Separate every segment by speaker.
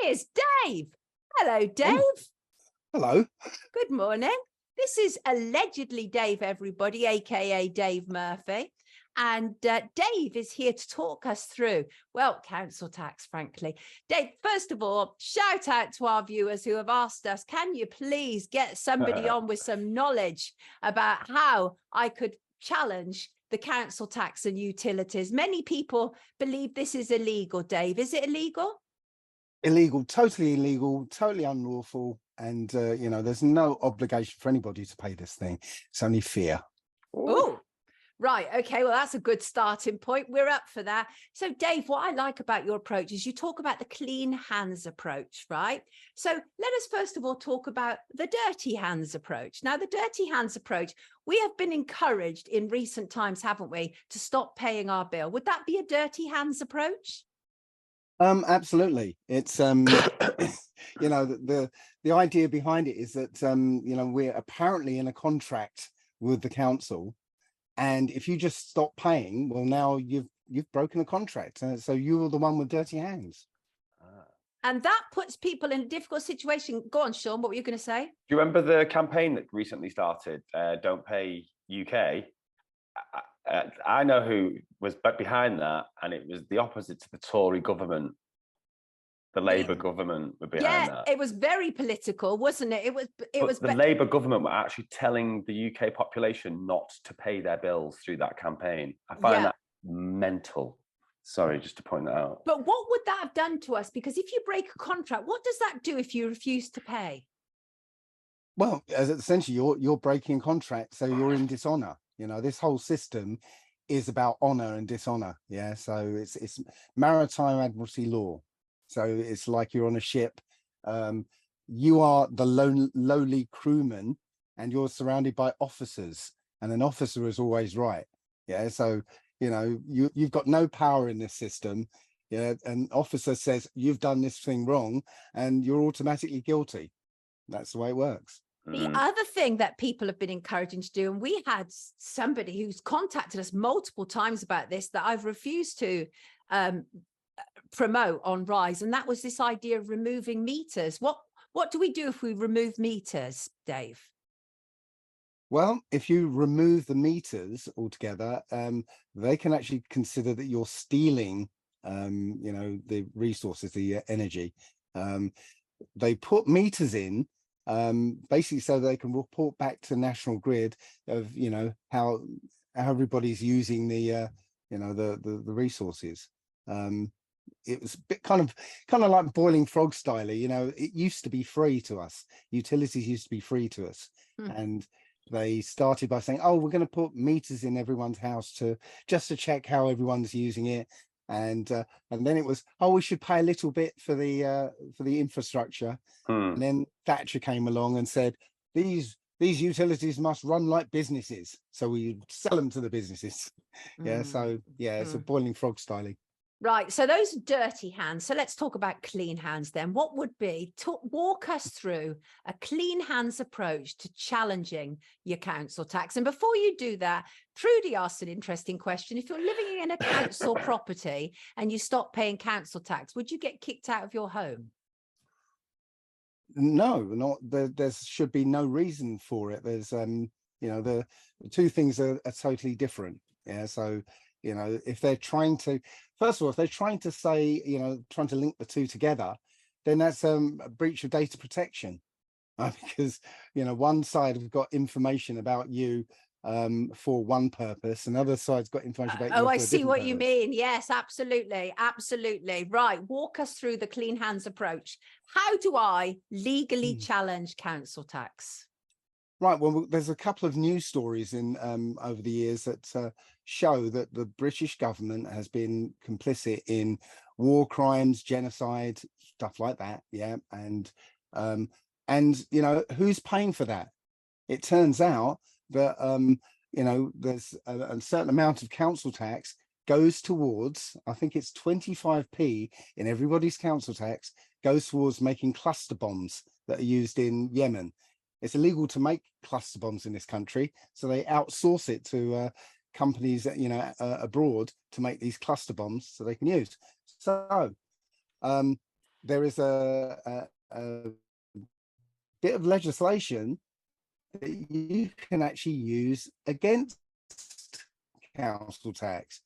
Speaker 1: Here's Dave. Hello, Dave.
Speaker 2: Oh, hello.
Speaker 1: Good morning. This is allegedly Dave, everybody, aka Dave Murphy. And Dave is here to talk us through, well, council tax, frankly. Dave, first of all, shout out to our viewers who have asked us, can you please get somebody on with some knowledge about how I could challenge the council tax and utilities? Many people believe this is illegal, Dave. Is it illegal?
Speaker 2: Illegal, totally unlawful. And, there's no obligation for anybody to pay this thing. It's only fear.
Speaker 1: Oh, right. Okay. Well, that's a good starting point. We're up for that. So, Dave, what I like about your approach is you talk about the clean hands approach, right? So let us first of all talk about the dirty hands approach. Now, the dirty hands approach, we have been encouraged in recent times, haven't we, to stop paying our bill. Would that be a dirty hands approach?
Speaker 2: Absolutely. It's the idea behind it is that we're apparently in a contract with the council, and if you just stop paying, well, now you've broken a contract, so you're the one with dirty hands.
Speaker 1: And that puts people in a difficult situation. Go on, Sean, what were you going to say?
Speaker 3: Do you remember the campaign that recently started, Don't Pay UK? I know who was behind that, and it was the opposite to the Tory government. The Labour government were behind that.
Speaker 1: Yeah, it was very political, wasn't it?
Speaker 3: The Labour government were actually telling the UK population not to pay their bills through that campaign. I find that mental. Sorry, just to point that out.
Speaker 1: But what would that have done to us? Because if you break a contract, what does that do if you refuse to pay?
Speaker 2: Well, as essentially you're breaking contract, so you're in dishonour. This whole system is about honour and dishonour. Yeah, so it's maritime admiralty law. So it's like you're on a ship. You are the lowly crewman, and you're surrounded by officers, and an officer is always right. Yeah, so you've got no power in this system. Yeah, an officer says you've done this thing wrong, and you're automatically guilty. That's the way it works.
Speaker 1: The other thing that people have been encouraging to do, and we had somebody who's contacted us multiple times about this that I've refused to promote on Rise, and that was this idea of removing meters. What do we do if we remove meters, Dave?
Speaker 2: Well, if you remove the meters altogether, they can actually consider that you're stealing the resources, the energy. They put meters in basically so they can report back to National Grid of how everybody's using the resources. It was a bit kind of like boiling frog style. It used to be free to us. Utilities used to be free to us, and they started by saying, oh, we're going to put meters in everyone's house just to check how everyone's using it. And then it was, oh, we should pay a little bit for the infrastructure. And then Thatcher came along and said, these utilities must run like businesses, so we sell them to the businesses. It's a boiling frog styling.
Speaker 1: Right, so those are dirty hands. So let's talk about clean hands then. What would be, walk us through a clean hands approach to challenging your council tax? And before you do that, Trudy asked an interesting question. If you're living in a council property and you stop paying council tax, would you get kicked out of your home?
Speaker 2: No, not there should be no reason for it. There's the two things are totally different. Yeah, so if they're trying to, first of all, if they're trying to say, trying to link the two together, then that's a breach of data protection, because one side have got information about you for one purpose, and the other side's got information about you.
Speaker 1: I see what you mean. Yes, absolutely. Right, walk us through the clean hands approach. How do I legally challenge council tax?
Speaker 2: Right, well, there's a couple of news stories in over the years that show that the British government has been complicit in war crimes, genocide, stuff like that. Yeah, and who's paying for that? It turns out that there's a certain amount of council tax goes towards, I think it's 25p in everybody's council tax goes towards making cluster bombs that are used in Yemen. It's illegal to make cluster bombs in this country, so they outsource it to companies that abroad to make these cluster bombs so they can use. So there is a bit of legislation that you can actually use against council tax,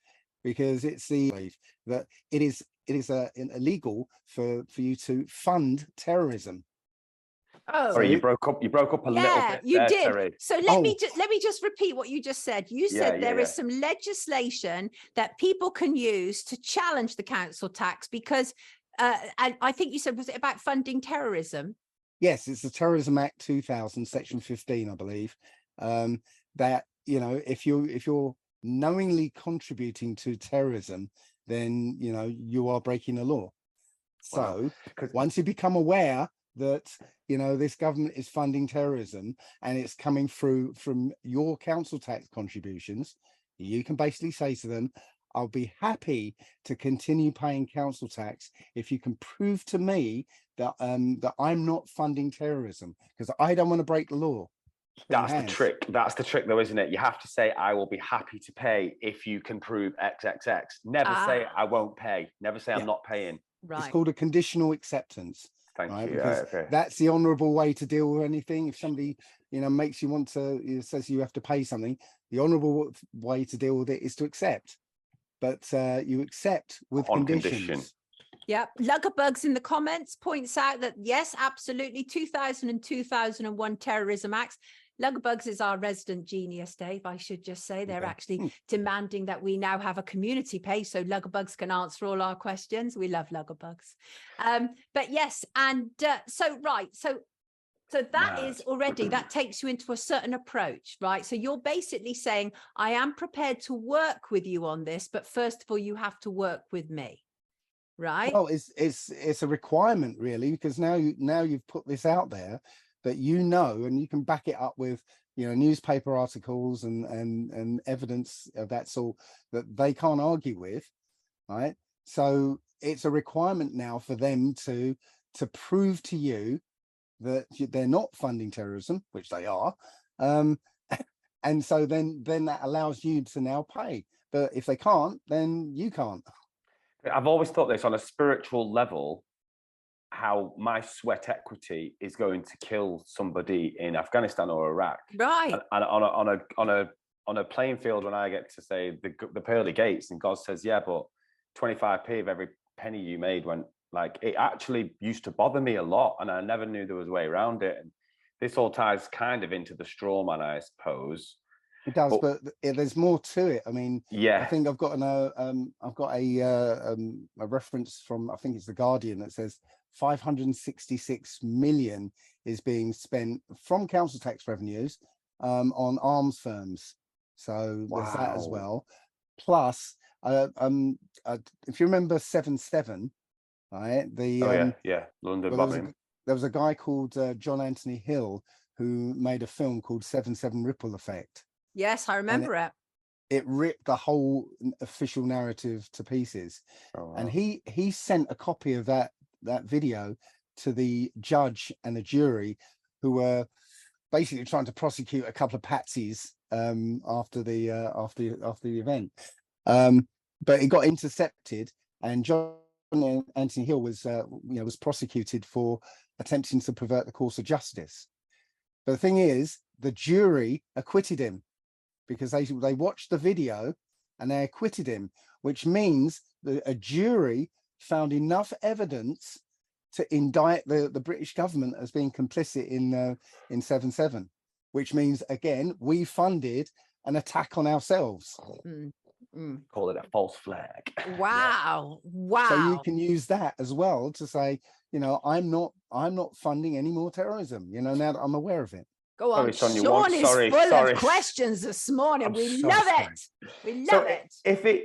Speaker 2: because it's that it is illegal for you to fund terrorism.
Speaker 1: Oh,
Speaker 3: Sorry, you broke up a little
Speaker 1: yeah,
Speaker 3: bit
Speaker 1: you
Speaker 3: there,
Speaker 1: did.
Speaker 3: Terry.
Speaker 1: So let me just repeat what you just said. You said there is some legislation that people can use to challenge the council tax because, and I think you said, was it about funding terrorism?
Speaker 2: Yes, it's the Terrorism Act 2000, Section 15, I believe. That, you know, if you're knowingly contributing to terrorism, then you are breaking the law. So once you become aware that this government is funding terrorism and it's coming through from your council tax contributions, you can basically say to them, I'll be happy to continue paying council tax if you can prove to me that that I'm not funding terrorism, because I don't want to break the law.
Speaker 3: That's the trick. That's the trick, though, isn't it? You have to say, I will be happy to pay if you can prove XXX. Never say I won't pay. Never say I'm not paying.
Speaker 1: Right.
Speaker 2: It's called a conditional acceptance.
Speaker 3: Thank you.
Speaker 2: Because that's the honourable way to deal with anything. If somebody makes you want to, says you have to pay something, the honourable way to deal with it is to accept. But you accept with conditions.
Speaker 1: Yeah, Luggerbugs in the comments points out that yes, absolutely, 2000 and 2001 terrorism acts. Luggerbugs is our resident genius, Dave. I should just say they're actually demanding that we now have a community page so Luggerbugs can answer all our questions. We love Luggerbugs. But yes, and so that is already, that takes you into a certain approach, right? So you're basically saying, I am prepared to work with you on this, but first of all, you have to work with me. Right.
Speaker 2: Well, it's a requirement, really, because now you've put this out there that and you can back it up with newspaper articles and evidence of that sort that they can't argue with, right? So it's a requirement now for them to prove to you that they're not funding terrorism, which they are, and so then that allows you to now pay. But if they can't, then you can't.
Speaker 3: I've always thought this on a spiritual level, how my sweat equity is going to kill somebody in Afghanistan or Iraq.
Speaker 1: Right.
Speaker 3: And on a playing field, when I get to say the pearly gates, and God says, yeah, but 25p of every penny you made went, like, it actually used to bother me a lot, and I never knew there was a way around it. And this all ties kind of into the straw man, I suppose.
Speaker 2: It does, but there's more to it. I mean,
Speaker 3: yeah,
Speaker 2: I think I've got a reference from, I think it's the Guardian, that says 566 million is being spent from council tax revenues on arms firms. So there's that as well. Plus, if you remember 7/7, right? London bombing. There was a guy called John Anthony Hill who made a film called 7/7 Ripple Effect.
Speaker 1: Yes, I remember it.
Speaker 2: It ripped the whole official narrative to pieces. Oh, wow. And he sent a copy of that video to the judge and the jury, who were basically trying to prosecute a couple of patsies after the event. But it got intercepted, and John Anthony Hill was prosecuted for attempting to pervert the course of justice. But the thing is, the jury acquitted him, because they watched the video and they acquitted him, which means that a jury found enough evidence to indict the British government as being complicit in 7/7, which means, again, we funded an attack on ourselves.
Speaker 3: Call it a false flag.
Speaker 1: Wow. Wow.
Speaker 2: So you can use that as well to say, I'm not funding any more terrorism, now that I'm aware of it.
Speaker 1: Go on.
Speaker 3: Sonia,
Speaker 1: Sean is full of questions this morning. We love it. We love it.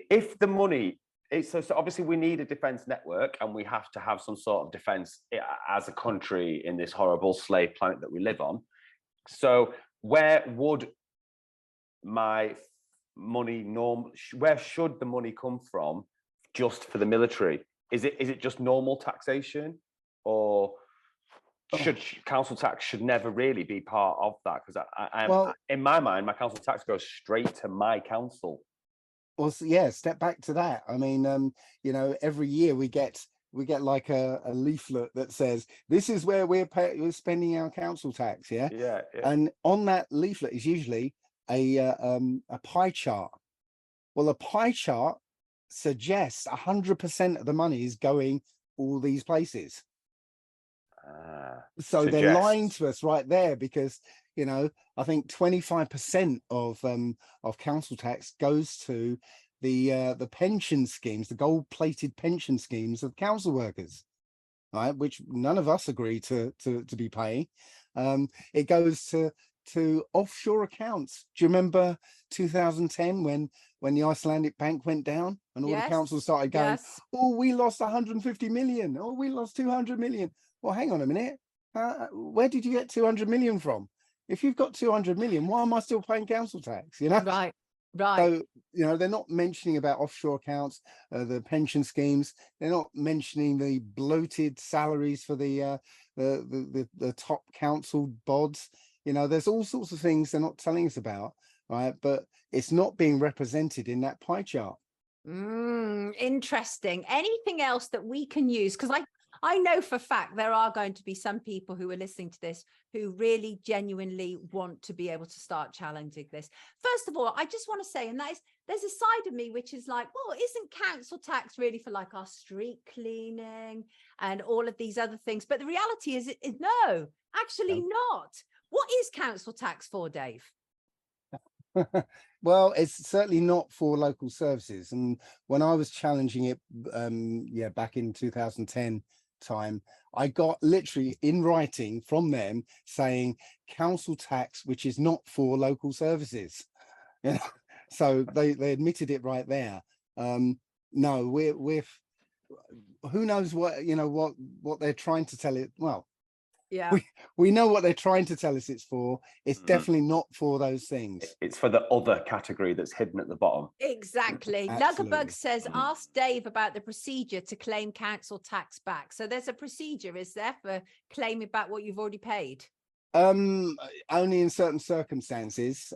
Speaker 3: If the money, so obviously we need a defense network, and we have to have some sort of defense as a country in this horrible slave planet that we live on. So where would my money where should the money come from just for the military? Is it just normal taxation, or should council tax should never really be part of that? Because in my mind, my council tax goes straight to my council.
Speaker 2: Well, yeah, step back to that. I mean, every year we get we get like a leaflet that says this is where we're spending our council tax. Yeah.
Speaker 3: Yeah.
Speaker 2: And on that leaflet is usually a pie chart. Well, a pie chart suggests 100% of the money is going all these places. So they're lying to us right there, because you know, I think 25% of council tax goes to the pension schemes, the gold-plated pension schemes of council workers, right? Which none of us agree to be paying. It goes to offshore accounts. Do you remember 2010 when the Icelandic bank went down and all the councils started going, oh, we lost 150 million, oh, we lost 200 million. Well, hang on a minute, where did you get 200 million from? If you've got 200 million, why am I still paying council tax? You know,
Speaker 1: right.
Speaker 2: So you know, they're not mentioning about offshore accounts, the pension schemes. They're not mentioning the bloated salaries for the top council bods. You know, there's all sorts of things they're not telling us about, right? But it's not being represented in that pie chart.
Speaker 1: Interesting. Anything else that we can use? Because I know for a fact there are going to be some people who are listening to this who really genuinely want to be able to start challenging this. First of all, I just want to say, and that is, there's a side of me which is like, well, isn't council tax really for like our street cleaning and all of these other things? But the reality is, no, actually not. What is council tax for, Dave?
Speaker 2: Well, it's certainly not for local services. And when I was challenging it, back in 2010 time, I got literally in writing from them saying council tax, which is not for local services. You know, so they admitted it right there. No, we're who knows what, you know, what they're trying to tell it. Well,
Speaker 1: yeah,
Speaker 2: we know what they're trying to tell us it's for. It's definitely not for those things.
Speaker 3: It's for the other category that's hidden at the bottom.
Speaker 1: Exactly. Luggerbug says, ask Dave about the procedure to claim council tax back. So there's a procedure, is there, for claiming back what you've already paid?
Speaker 2: Only in certain circumstances.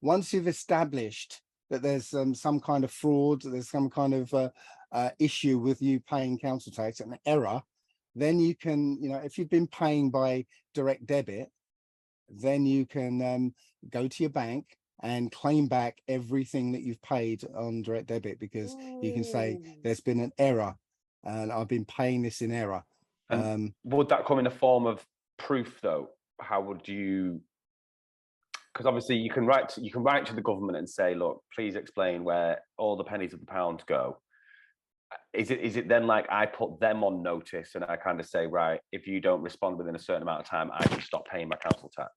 Speaker 2: Once you've established that there's some kind of fraud, there's some kind of issue with you paying council tax, an error, then you can, you know, if you've been paying by direct debit, then you can go to your bank and claim back everything that you've paid on direct debit, because you can say there's been an error and I've been paying this in error.
Speaker 3: And would that come in a form of proof though? How would you, because obviously you can write to the government and say, look, please explain where all the pennies of the pound go. Is it then like I put them on notice and I kind of say, right, if you don't respond within a certain amount of time, I can stop paying my council tax?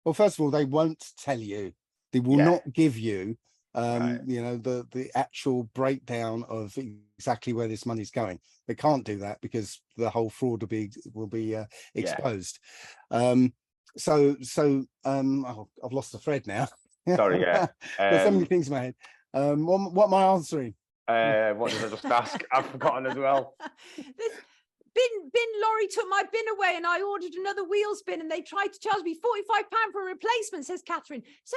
Speaker 2: Well, first of all, they won't tell you. They will not give you, you know, the actual breakdown of exactly where this money's going. They can't do that because the whole fraud will be exposed. Oh, I've lost the thread now.
Speaker 3: Sorry, yeah.
Speaker 2: There's so many things in my head. What am I answering?
Speaker 3: What did I just ask? I've forgotten as well.
Speaker 1: Bin lorry took my bin away and I ordered another wheels bin and they tried to charge me £45 for a replacement, says Catherine. So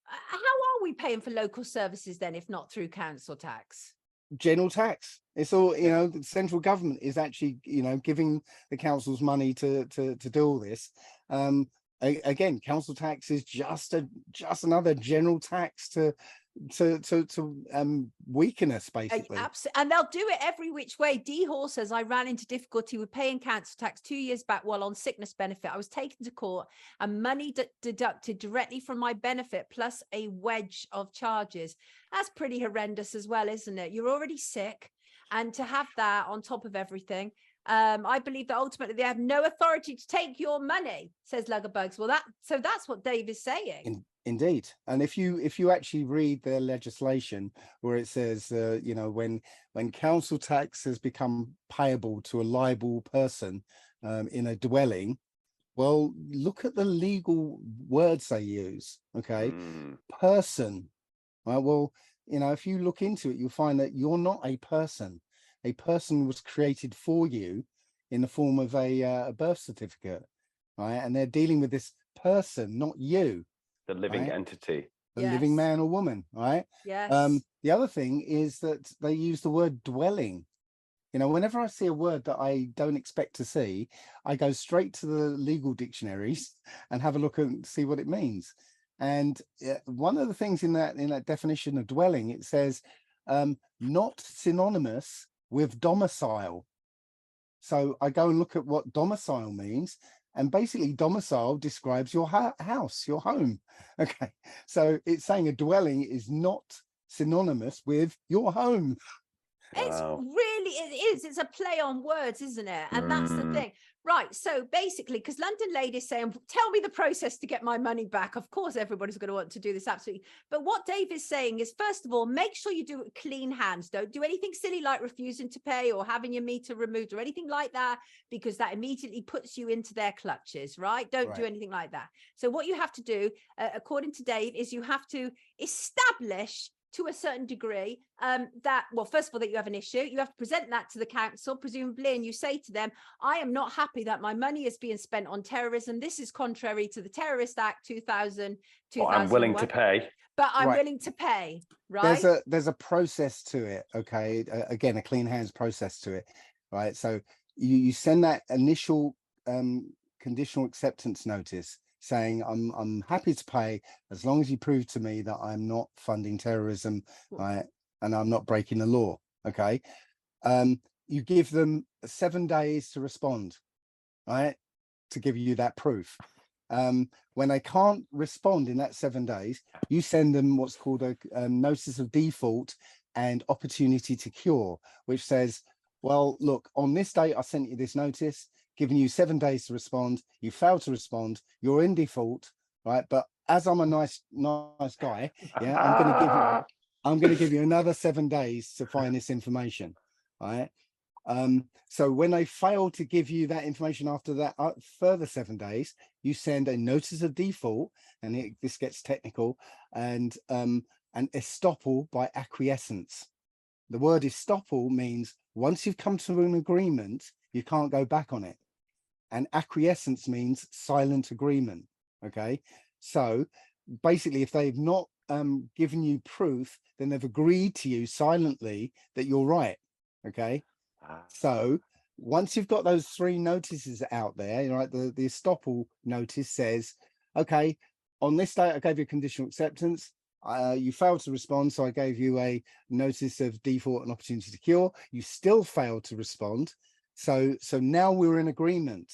Speaker 1: how are we paying for local services then, if not through council tax?
Speaker 2: General tax. It's all, you know, the central government is actually, you know, giving the councils money to do all this. Again, council tax is just another general tax to weaken us, basically.
Speaker 1: Absolutely. And they'll do it every which way. D Hall says, I ran into difficulty with paying council tax 2 years back while on sickness benefit. I was taken to court and money deducted directly from my benefit plus a wedge of charges. That's pretty horrendous as well, isn't it? You're already sick, and to have that on top of everything. I believe that ultimately they have no authority to take your money, says Luggerbugs. Well, that's what Dave is saying.
Speaker 2: Indeed. And if you actually read their legislation where it says, you know, when council tax has become payable to a liable person in a dwelling, well, look at the legal words they use. Okay. Person. Right? Well, you know, if you look into it, you'll find that you're not a person. A person was created for you in the form of a birth certificate, right? And they're dealing with this person, not you.
Speaker 3: The living entity.
Speaker 2: The living man or woman, right?
Speaker 1: Yes.
Speaker 2: The other thing is that they use the word dwelling. You know, whenever I see a word that I don't expect to see, I go straight to the legal dictionaries and have a look and see what it means. And one of the things in that definition of dwelling, it says not synonymous with domicile. So I go and look at what domicile means, and basically domicile describes your house, your home. Okay, so it's saying a dwelling is not synonymous with your home.
Speaker 1: It's
Speaker 3: Wow.
Speaker 1: really, it is. It's a play on words, isn't it? And that's the thing. Right. So basically, because London Lady's saying, tell me the process to get my money back. Of course, everybody's going to want to do this. Absolutely. But what Dave is saying is, first of all, make sure you do it with clean hands. Don't do anything silly like refusing to pay or having your meter removed or anything like that, because that immediately puts you into their clutches, right? Don't do anything like that. So what you have to do, according to Dave, is you have to establish to a certain degree that, well, first of all, that you have an issue. You have to present that to the council, presumably, and you say to them, I am not happy that my money is being spent on terrorism. This is contrary to the Terrorist Act 2000.
Speaker 3: I'm willing to pay.
Speaker 1: But I'm willing to pay, right?
Speaker 2: There's a process to it, okay? Again, a clean hands process to it, right? So you send that initial conditional acceptance notice saying I'm happy to pay as long as you prove to me that I'm not funding terrorism, right, and I'm not breaking the law. Okay, you give them 7 days to respond, right, to give you that proof. When they can't respond in that 7 days, you send them what's called a notice of default and opportunity to cure, which says, well, look, on this date I sent you this notice, giving you 7 days to respond. You failed to respond. You're in default, right? But as I'm a nice guy, yeah, I'm going to give you another 7 days to find this information, right? So when they fail to give you that information after that further 7 days, you send a notice of default, and this gets technical, and an estoppel by acquiescence. The word estoppel means once you've come to an agreement, you can't go back on it. And acquiescence means silent agreement. Okay, so basically, if they've not given you proof, then they've agreed to you silently that you're right. Okay, so once you've got those 3 notices out there, right, the estoppel notice says, okay, on this date I gave you conditional acceptance. You failed to respond, so I gave you a notice of default and opportunity to cure. You still failed to respond. So now we're in agreement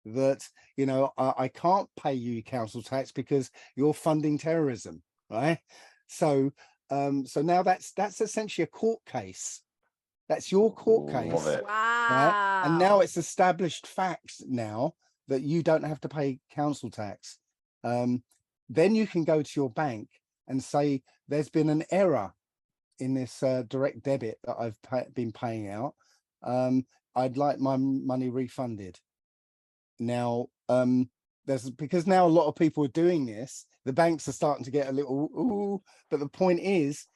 Speaker 2: that, you know, I can't pay you council tax because you're funding terrorism, right? So so now that's essentially a court case. That's your court case.
Speaker 3: Love it.
Speaker 1: Wow.
Speaker 2: Right? And now it's established facts now that you don't have to pay council tax. Then you can go to your bank and say, there's been an error in this direct debit that I've been paying out. I'd like my money refunded. Now, because now a lot of people are doing this, the banks are starting to get a little, ooh, but the point is,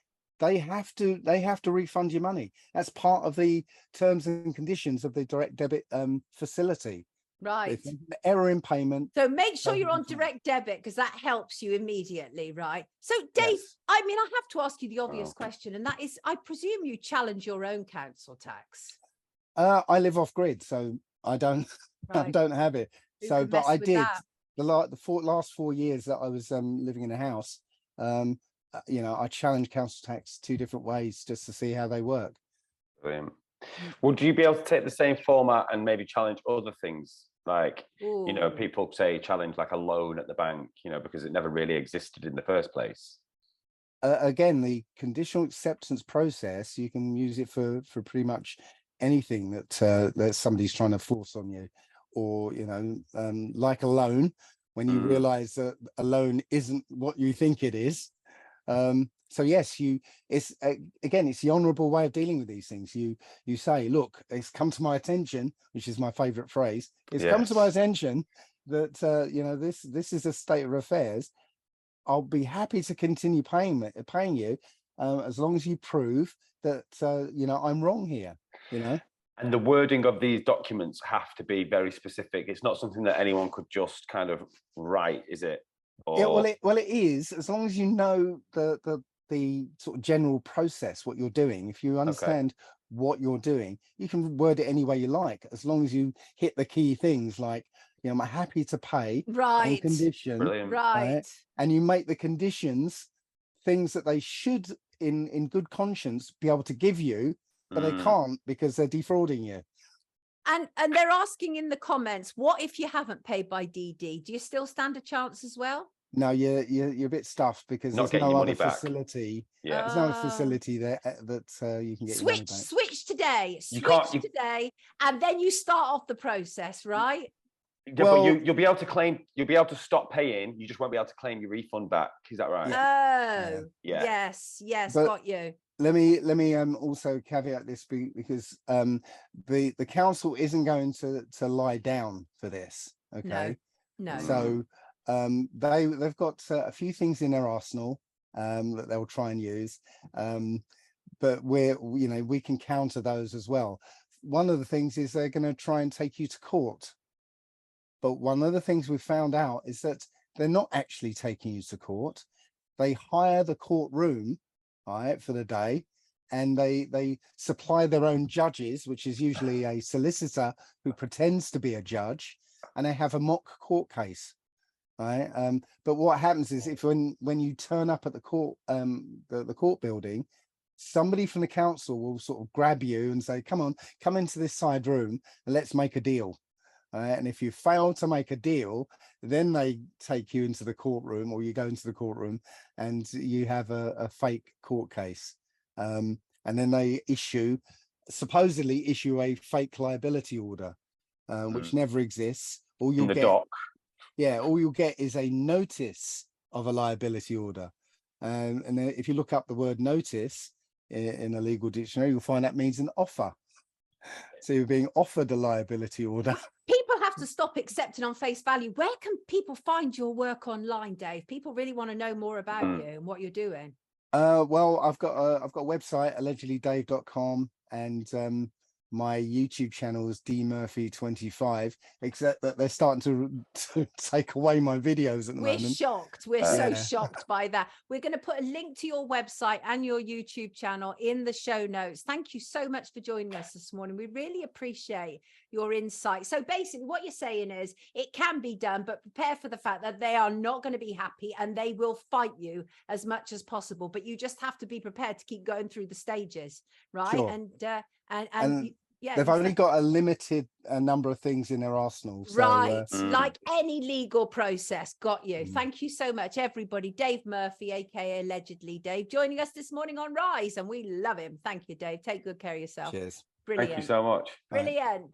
Speaker 2: they have to refund your money. That's part of the terms and conditions of the direct debit facility.
Speaker 1: Right.
Speaker 2: If there's an error in payment.
Speaker 1: So make sure you're on direct debit, because that helps you immediately, right? So Dave,
Speaker 2: Yes.
Speaker 1: I mean, I have to ask you the obvious question, and that is, I presume you challenge your own council tax.
Speaker 2: I live off grid, so I don't I don't have it.
Speaker 1: Who
Speaker 2: So,
Speaker 1: can
Speaker 2: but
Speaker 1: mess
Speaker 2: I
Speaker 1: with
Speaker 2: did
Speaker 1: that?
Speaker 2: the last 4 years that I was living in a house. You know, I challenged council tax 2 different ways just to see how they work.
Speaker 3: Brilliant. Would you be able to take the same format and maybe challenge other things? Like, you know,
Speaker 1: Ooh.
Speaker 3: people say challenge like a loan at the bank, you know, because it never really existed in the first place.
Speaker 2: Again, the conditional acceptance process, you can use it for pretty much anything that somebody's trying to force on you, or, you know, like a loan, when you realize that a loan isn't what you think it is. So yes, it's again, it's the honorable way of dealing with these things. You say, look, it's come to my attention, which is my favorite phrase. It's come to my attention that you know, this is a state of affairs. I'll be happy to continue paying you as long as you prove that you know, I'm wrong here, you know.
Speaker 3: And the wording of these documents have to be very specific. It's not something that anyone could just kind of write, is it? Or...
Speaker 2: Yeah, well, it is, as long as you know the sort of general process, what you're doing. If you understand what you're doing. You can word it any way you like, as long as you hit the key things like, you know, I'm happy to pay on
Speaker 1: Right.
Speaker 2: condition,
Speaker 3: Brilliant.
Speaker 1: Right.
Speaker 2: and you make the conditions things that they should, in good conscience, be able to give you, but they can't because they're defrauding you.
Speaker 1: And they're asking in the comments, what if you haven't paid by DD? Do you still stand a chance as well?
Speaker 2: No, you're a bit stuffed because
Speaker 3: Not
Speaker 2: there's
Speaker 3: getting
Speaker 2: no
Speaker 3: your
Speaker 2: other
Speaker 3: money back.
Speaker 2: facility.
Speaker 3: Yeah.
Speaker 2: There's no facility there that you can get your money back.
Speaker 1: Switch today.
Speaker 3: You
Speaker 1: Switch
Speaker 3: can't- you-
Speaker 1: today, and then you start off the process, right?
Speaker 3: Yeah,
Speaker 2: Well-
Speaker 3: but you'll be able to claim. You'll be able to stop paying. You just won't be able to claim your refund back. Is that right?
Speaker 1: Oh,
Speaker 3: Yeah.
Speaker 1: yes,
Speaker 2: But-
Speaker 1: got you.
Speaker 2: Let me also caveat this because the council isn't going to lie down for this. Okay.
Speaker 1: No.
Speaker 2: So they've got a few things in their arsenal that they'll try and use, but we can counter those as well. One of the things is they're going to try and take you to court, but one of the things we've found out is that they're not actually taking you to court. They hire the courtroom, right, for the day, and they supply their own judges, which is usually a solicitor who pretends to be a judge, and they have a mock court case. Right. But what happens is if when you turn up at the court, the court building, somebody from the council will sort of grab you and say, come on, come into this side room and let's make a deal. And if you fail to make a deal, then they take you into the courtroom, or you go into the courtroom and you have a fake court case. And then they supposedly issue a fake liability order, which never exists. All you'll get,
Speaker 3: dock.
Speaker 2: Yeah, all you'll get is a notice of a liability order. And then if you look up the word notice in a legal dictionary, you'll find that means an offer. So you're being offered a liability order.
Speaker 1: People have to stop accepting on face value. Where can people find your work online, Dave? People really want to know more about you and what you're doing.
Speaker 2: Well, I've got a website, allegedlydave.com, and my YouTube channel is dmurphy25, except that they're starting to take away my videos at the moment.
Speaker 1: We're shocked. We're so shocked by that. We're going to put a link to your website and your YouTube channel in the show notes. Thank you so much for joining us this morning. We really appreciate your insight. So basically what you're saying is it can be done, but prepare for the fact that they are not going to be happy and they will fight you as much as possible. But you just have to be prepared to keep going through the stages, right?
Speaker 2: Sure.
Speaker 1: And yeah,
Speaker 2: they've only got a limited number of things in their arsenal. So,
Speaker 1: right. Like any legal process. Got you. Thank you so much, everybody. Dave Murphy, aka Allegedly Dave, joining us this morning on Rise, and we love him. Thank you, Dave. Take good care of yourself.
Speaker 2: Cheers.
Speaker 1: Brilliant.
Speaker 3: Thank you so much.
Speaker 1: Brilliant.